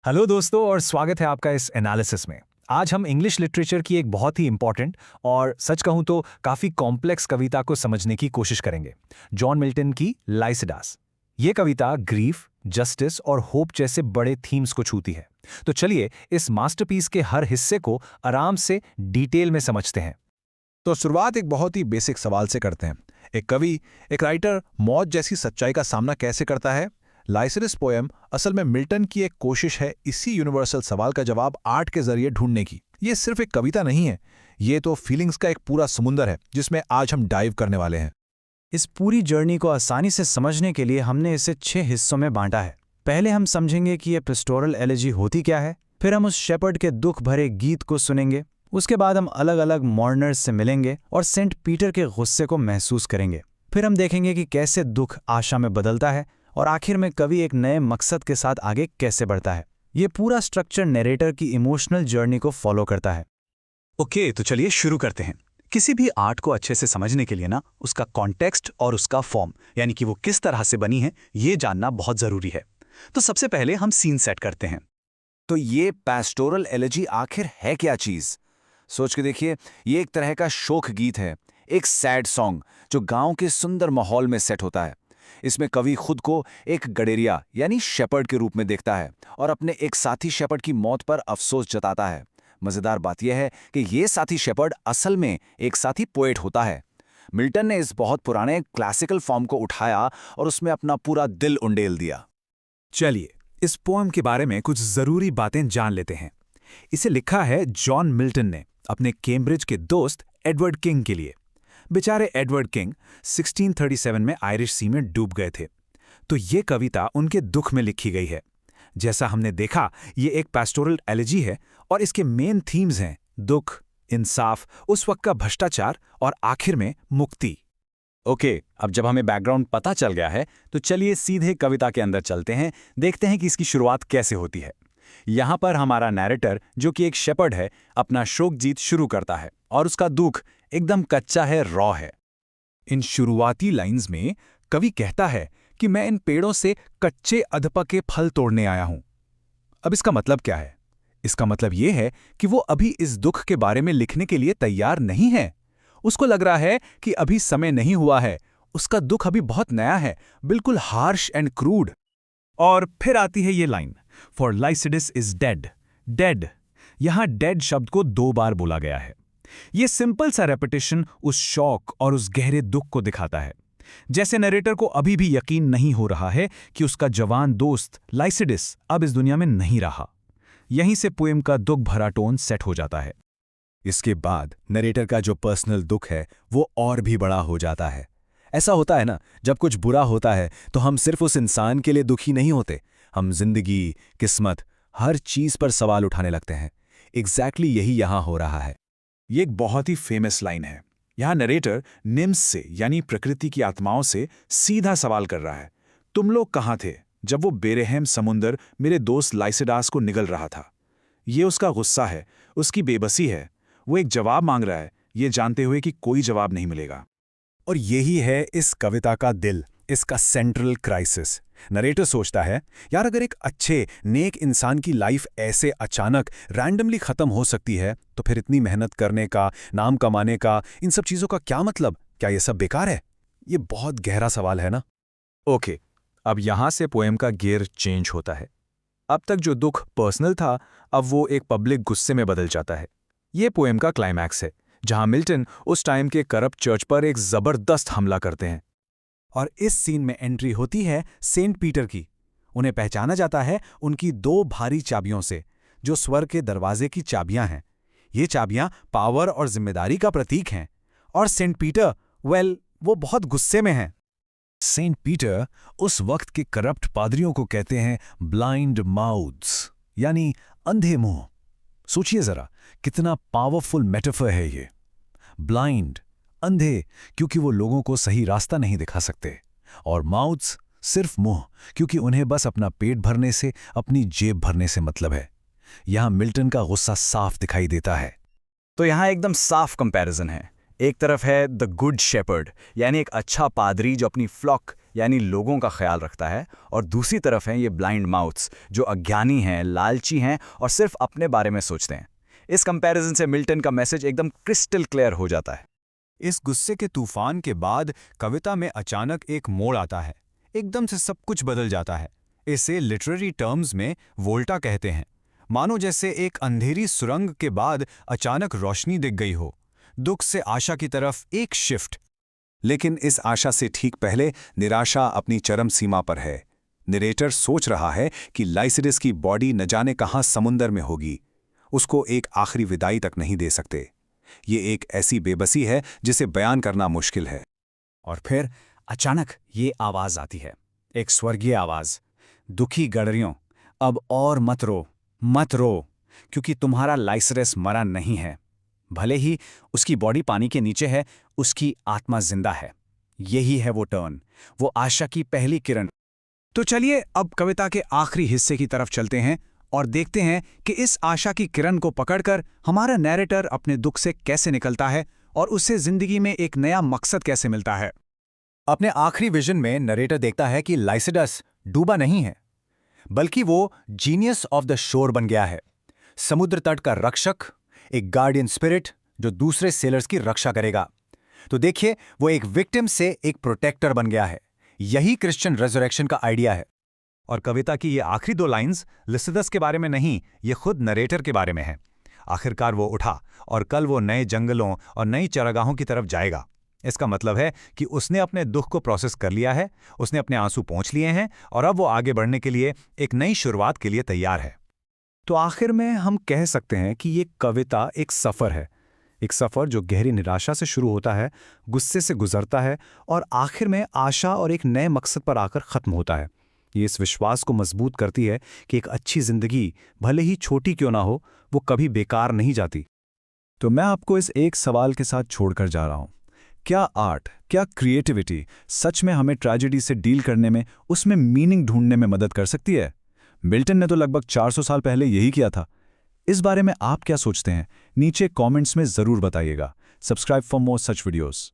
Hello दोस्तों और स्वागत है आपका इस एनालिसिस में। आज हम इंग्लिश लिटरेचर की एक बहुत ही इंपॉर्टेंट और सच कहूं तो काफ़ी कॉम्प्लेक्स कविता को समझने की कोशिश करेंगे, जॉन मिल्टन की लाइसिडास। ये कविता ग्रीफ, जस्टिस और होप जैसे बड़े थीम्स को छूती है। तो चलिए इस मास्टरपीस के हर हिस्से को आराम से डिटेल में समझते हैं। तो शुरुआत एक बहुत ही बेसिक सवाल से करते हैं। एक कवि, एक राइटर मौत जैसी सच्चाई का सामना कैसे करता है? लाइसिडस पोएम असल में मिल्टन की एक कोशिश है इसी यूनिवर्सल सवाल का जवाब आर्ट के जरिए ढूंढने की। ये सिर्फ एक कविता नहीं है, ये तो फीलिंग्स का एक पूरा समुंदर है जिसमें आज हम डाइव करने वाले हैं। इस पूरी जर्नी को आसानी से समझने के लिए हमने इसे 6 हिस्सों में बांटा है। पहले हम समझेंगे कि यह पेस्टोरल एलेजी होती क्या है, फिर हम उस शेपर्ड के दुख भरे गीत को सुनेंगे, उसके बाद हम अलग अलग मॉर्नर्स से मिलेंगे और सेंट पीटर के गुस्से को महसूस करेंगे। फिर हम देखेंगे कि कैसे दुख आशा में बदलता है और आखिर में कवि एक नए मकसद के साथ आगे कैसे बढ़ता है। ये पूरा स्ट्रक्चर नरेटर की इमोशनल जर्नी को फॉलो करता है। ओके, तो चलिए शुरू करते हैं। किसी भी आर्ट को अच्छे से समझने के लिए ना उसका कॉन्टेक्स्ट और उसका फॉर्म यानी कि वो किस तरह से बनी है ये जानना बहुत ज़रूरी है। तो सबसे पहले हम सीन सेट करते हैं। तो ये पेस्टोरल एलेजी आखिर है क्या चीज? सोच के देखिए, ये एक तरह का शोक गीत है, एक सैड सॉन्ग जो गांव के सुंदर माहौल में सेट होता है। इसमें कवि खुद को एक गडेरिया यानी शेपर्ड के रूप में देखता है और अपने एक साथी शेपर्ड की मौत पर अफसोस जताता है। मजेदार बात यह है कि ये साथी शेपर्ड असल में एक साथी पोएट होता है। मिल्टन ने इस बहुत पुराने क्लासिकल फॉर्म को उठाया और उसमें अपना पूरा दिल उंडेल दिया। चलिए इस पोएम के बारे में कुछ जरूरी बातें जान लेते हैं। इसे लिखा है जॉन मिल्टन ने अपने कैम्ब्रिज के दोस्त एडवर्ड किंग के लिए। बेचारे एडवर्ड किंग 1637 में आयरिश सी में डूब गए थे, तो ये कविता उनके दुख में लिखी गई है। जैसा हमने देखा, ये एक पेस्टोरल एलेजी है और इसके मेन थीम्स हैं दुख, इंसाफ, उस वक्त का भ्रष्टाचार और आखिर में मुक्ति। ओके, अब जब हमें बैकग्राउंड पता चल गया है तो चलिए सीधे कविता के अंदर चलते हैं, देखते हैं कि इसकी शुरुआत कैसे होती है। यहाँ पर हमारा नैरेटर, जो कि एक शेपर्ड है, अपना शोक गीत शुरू करता है और उसका दुख एकदम कच्चा है, रॉ है। इन शुरुआती लाइंस में कवि कहता है कि मैं इन पेड़ों से कच्चे अधपके फल तोड़ने आया हूं। अब इसका मतलब क्या है? इसका मतलब यह है कि वो अभी इस दुख के बारे में लिखने के लिए तैयार नहीं है। उसको लग रहा है कि अभी समय नहीं हुआ है, उसका दुख अभी बहुत नया है, बिल्कुल हार्श एंड क्रूड। और फिर आती है ये line, for Lycidas is dead. Dead, यहां डेड शब्द को 2 बार बोला गया है। ये सिंपल सा रेपिटेशन उस शॉक और उस गहरे दुख को दिखाता है, जैसे नरेटर को अभी भी यकीन नहीं हो रहा है कि उसका जवान दोस्त लाइसिडस अब इस दुनिया में नहीं रहा। यहीं से पोएम का दुख भरा टोन सेट हो जाता है। इसके बाद नरेटर का जो पर्सनल दुख है वो और भी बड़ा हो जाता है। ऐसा होता है ना, जब कुछ बुरा होता है तो हम सिर्फ उस इंसान के लिए दुखी नहीं होते, हम जिंदगी, किस्मत, हर चीज पर सवाल उठाने लगते हैं। एग्जैक्टली यही यहां हो रहा है। ये एक बहुत ही फेमस लाइन है। यहाँ नरेटर निम्स से यानी प्रकृति की आत्माओं से सीधा सवाल कर रहा है, तुम लोग कहाँ थे जब वो बेरहम समुंदर मेरे दोस्त लाइसिडास को निगल रहा था? ये उसका गुस्सा है, उसकी बेबसी है। वो एक जवाब मांग रहा है, ये जानते हुए कि कोई जवाब नहीं मिलेगा। और यही है इस कविता का दिल, इसका सेंट्रल क्राइसिस। नरेटर सोचता है, यार अगर एक अच्छे नेक इंसान की लाइफ ऐसे अचानक रैंडमली खत्म हो सकती है तो फिर इतनी मेहनत करने का, नाम कमाने का, इन सब चीजों का क्या मतलब? क्या ये सब बेकार है? ये बहुत गहरा सवाल है ना। ओके, अब यहां से पोएम का गियर चेंज होता है। अब तक जो दुख पर्सनल था, अब वो एक पब्लिक गुस्से में बदल जाता है। ये पोएम का क्लाइमैक्स है, जहां मिल्टन उस टाइम के करप्ट चर्च पर एक जबरदस्त हमला करते हैं। और इस सीन में एंट्री होती है सेंट पीटर की। उन्हें पहचाना जाता है उनकी 2 भारी चाबियों से, जो स्वर्ग के दरवाजे की चाबियां हैं। ये चाबियां पावर और जिम्मेदारी का प्रतीक हैं। और सेंट पीटर, वो बहुत गुस्से में हैं। सेंट पीटर उस वक्त के करप्ट पादरियों को कहते हैं ब्लाइंड माउथ्स, यानी अंधे मुंह। सोचिए जरा, कितना पावरफुल मेटाफर है ये। ब्लाइंड, अंधे, क्योंकि वो लोगों को सही रास्ता नहीं दिखा सकते, और माउथ्स, सिर्फ मुंह, क्योंकि उन्हें बस अपना पेट भरने से, अपनी जेब भरने से मतलब है। यहां मिल्टन का गुस्सा साफ दिखाई देता है। तो यहाँ एकदम साफ कंपैरिजन है। एक तरफ है द गुड शेपर्ड, यानी एक अच्छा पादरी जो अपनी फ्लॉक यानी लोगों का ख्याल रखता है, और दूसरी तरफ हैं ये ब्लाइंड माउथ्स, जो अज्ञानी हैं, लालची हैं और सिर्फ अपने बारे में सोचते हैं। इस कंपैरिजन से मिल्टन का मैसेज एकदम क्रिस्टल क्लियर हो जाता है। इस गुस्से के तूफान के बाद कविता में अचानक एक मोड़ आता है। एकदम से सब कुछ बदल जाता है। इसे लिटरेरी टर्म्स में वोल्टा कहते हैं। मानो जैसे एक अंधेरी सुरंग के बाद अचानक रोशनी दिख गई हो। दुख से आशा की तरफ एक शिफ्ट। लेकिन इस आशा से ठीक पहले निराशा अपनी चरम सीमा पर है। नरेटर सोच रहा है कि लाइसिडस की बॉडी न जाने कहां समुंदर में होगी। उसको एक आखिरी विदाई तक नहीं दे सकते। ये एक ऐसी बेबसी है जिसे बयान करना मुश्किल है। और फिर अचानक ये आवाज आती है, एक स्वर्गीय आवाज, दुखी गडरियों, अब और मत रो, मत रो, क्योंकि तुम्हारा लाइसिडस मरा नहीं है। भले ही उसकी बॉडी पानी के नीचे है, उसकी आत्मा जिंदा है। यही है वो टर्न, वो आशा की पहली किरण। तो चलिए अब कविता के आखिरी हिस्से की तरफ चलते हैं और देखते हैं कि इस आशा की किरण को पकड़कर हमारा नैरेटर अपने दुख से कैसे निकलता है और उससे जिंदगी में एक नया मकसद कैसे मिलता है। अपने आखिरी विजन में नरेटर देखता है कि लाइसिडस डूबा नहीं है, बल्कि वो जीनियस ऑफ द शोर बन गया है। समुद्र तट का रक्षक, एक गार्डियन स्पिरिट जो दूसरे सेलर्स की रक्षा करेगा। तो देखिए, वो एक विक्टिम से एक प्रोटेक्टर बन गया है। यही क्रिश्चियन रेजरेक्शन का आइडिया है। और कविता की ये आखिरी 2 लाइंस लिसिदस के बारे में नहीं, ये खुद नरेटर के बारे में है। आखिरकार वो उठा और कल वो नए जंगलों और नई चरागाहों की तरफ जाएगा। इसका मतलब है कि उसने अपने दुख को प्रोसेस कर लिया है, उसने अपने आंसू पोंछ लिए हैं और अब वो आगे बढ़ने के लिए एक नई शुरुआत के लिए तैयार है। तो आखिर में हम कह सकते हैं कि ये कविता एक सफ़र है, एक सफ़र जो गहरी निराशा से शुरू होता है, गुस्से से गुजरता है और आखिर में आशा और एक नए मकसद पर आकर ख़त्म होता है। ये इस विश्वास को मजबूत करती है कि एक अच्छी ज़िंदगी भले ही छोटी क्यों ना हो, वो कभी बेकार नहीं जाती। तो मैं आपको इस एक सवाल के साथ छोड़कर जा रहा हूँ, क्या आर्ट, क्या क्रिएटिविटी सच में हमें ट्रेजेडी से डील करने में, उसमें मीनिंग ढूंढने में मदद कर सकती है? मिल्टन ने तो लगभग 400 साल पहले यही किया था। इस बारे में आप क्या सोचते हैं? नीचे कमेंट्स में ज़रूर बताइएगा। Subscribe for more such videos.